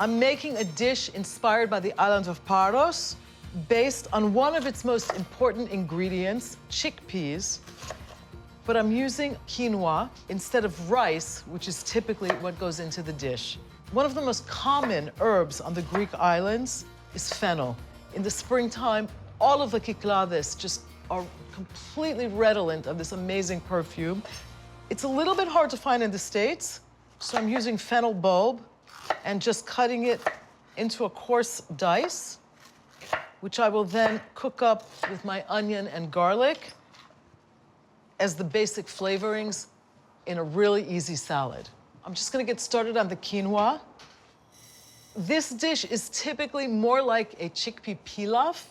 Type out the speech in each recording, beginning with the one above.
I'm making a dish inspired by the island of Paros, based on one of its most important ingredients, chickpeas. But I'm using quinoa instead of rice, which is typically what goes into the dish. One of the most common herbs on the Greek islands is fennel. In the springtime, all of the Kochilas just are completely redolent of this amazing perfume. It's a little bit hard to find in the States, so I'm using fennel bulb and just cutting it into a coarse dice, which I will then cook up with my onion and garlic as the basic flavorings in a really easy salad. I'm just gonna get started on the quinoa. This dish is typically more like a chickpea pilaf,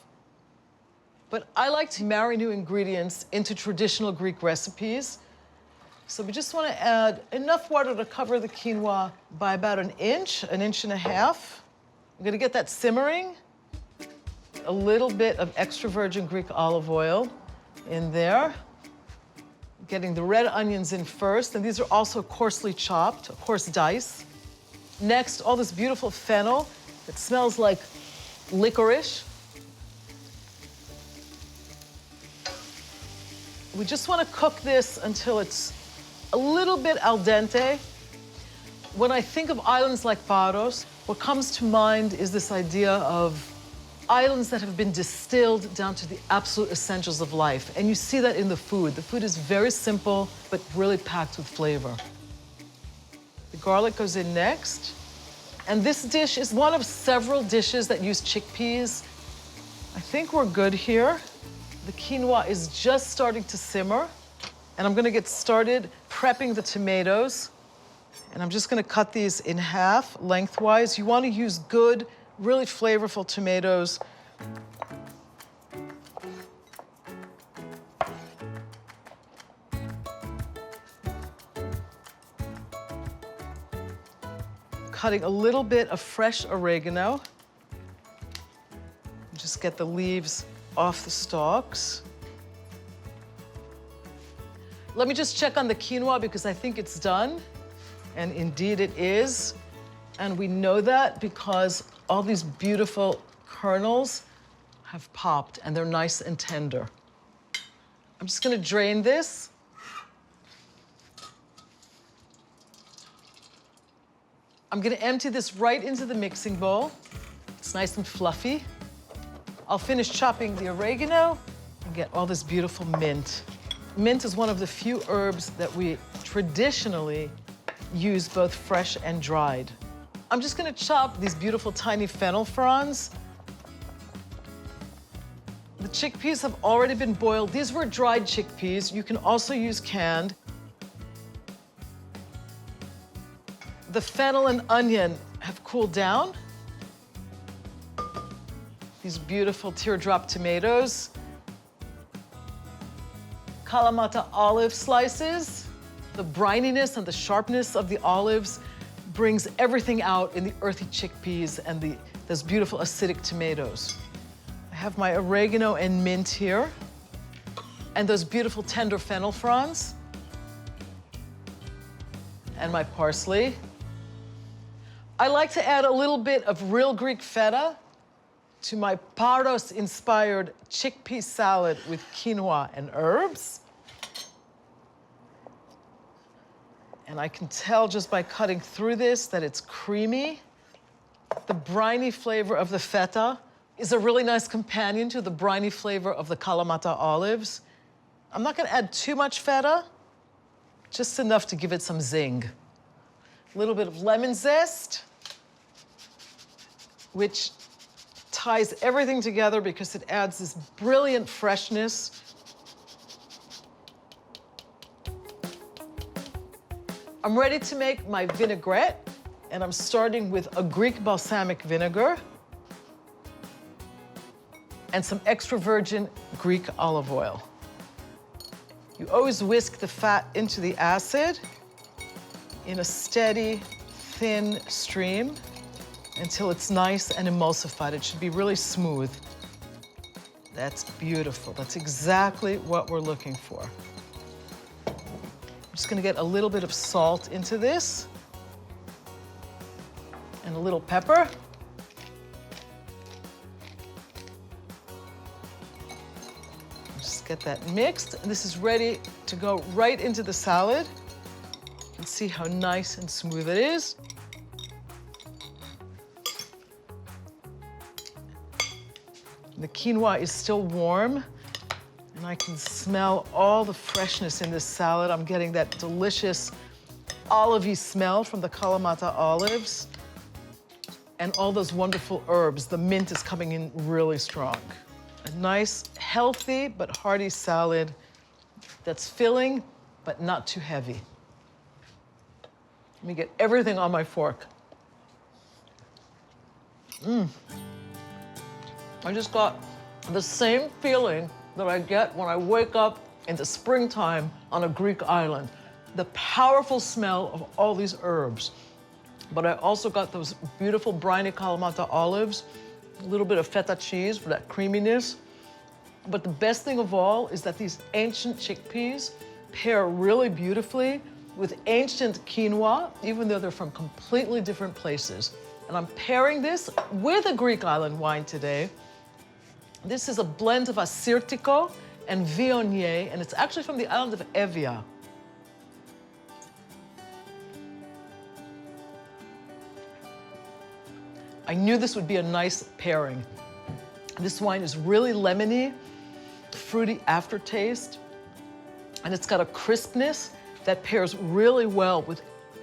but I like to marry new ingredients into traditional Greek recipes. So we just wanna add enough water to cover the quinoa by about an inch and a half. I'm gonna get that simmering. A little bit of extra virgin Greek olive oil in there. Getting the red onions in first, and these are also coarsely chopped, a coarse dice. Next, all this beautiful fennel that smells like licorice. We just want to cook this until it's a little bit al dente. When I think of islands like Paros, what comes to mind is this idea of islands that have been distilled down to the absolute essentials of life. And you see that in the food. The food is very simple, but really packed with flavor. The garlic goes in next. And this dish is one of several dishes that use chickpeas. I think we're good here. The quinoa is just starting to simmer. And I'm gonna get started prepping the tomatoes. And I'm just gonna cut these in half lengthwise. You wanna use good, really flavorful tomatoes. Cutting a little bit of fresh oregano. Just get the leaves off the stalks. Let me just check on the quinoa because I think it's done. And indeed it is. And we know that because all these beautiful kernels have popped and they're nice and tender. I'm just gonna drain this. I'm gonna empty this right into the mixing bowl. It's nice and fluffy. I'll finish chopping the oregano and get all this beautiful mint. Mint is one of the few herbs that we traditionally use both fresh and dried. I'm just gonna chop these beautiful tiny fennel fronds. The chickpeas have already been boiled. These were dried chickpeas. You can also use canned. The fennel and onion have cooled down. These beautiful teardrop tomatoes. Kalamata olive slices. The brininess and the sharpness of the olives brings everything out in the earthy chickpeas and those beautiful acidic tomatoes. I have my oregano and mint here, and those beautiful tender fennel fronds, and my parsley. I like to add a little bit of real Greek feta to my Paros-inspired chickpea salad with quinoa and herbs. And I can tell just by cutting through this that it's creamy. The briny flavor of the feta is a really nice companion to the briny flavor of the Kalamata olives. I'm not gonna add too much feta, just enough to give it some zing. A little bit of lemon zest, which ties everything together because it adds this brilliant freshness. I'm ready to make my vinaigrette, and I'm starting with a Greek balsamic vinegar and some extra virgin Greek olive oil. You always whisk the fat into the acid in a steady, thin stream until it's nice and emulsified. It should be really smooth. That's beautiful. That's exactly what we're looking for. I'm just gonna get a little bit of salt into this. and a little pepper. Just get that mixed. And this is ready to go right into the salad. You can see how nice and smooth it is. The quinoa is still warm, and I can smell all the freshness in this salad. I'm getting that delicious olivey smell from the Kalamata olives and all those wonderful herbs. The mint is coming in really strong. A nice, healthy, but hearty salad that's filling, but not too heavy. Let me get everything on my fork. I just got the same feeling that I get when I wake up in the springtime on a Greek island. The powerful smell of all these herbs. But I also got those beautiful briny Kalamata olives, a little bit of feta cheese for that creaminess. But the best thing of all is that these ancient chickpeas pair really beautifully with ancient quinoa, even though they're from completely different places. And I'm pairing this with a Greek island wine today. This is a blend of Assyrtiko and Viognier, and it's actually from the island of Evia. I knew this would be a nice pairing. This wine is really lemony, fruity aftertaste, and it's got a crispness that pairs really well with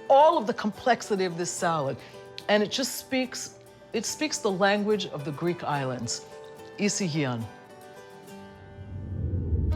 all of the complexity of this salad. And it just speaks the language of the Greek islands. Aegean.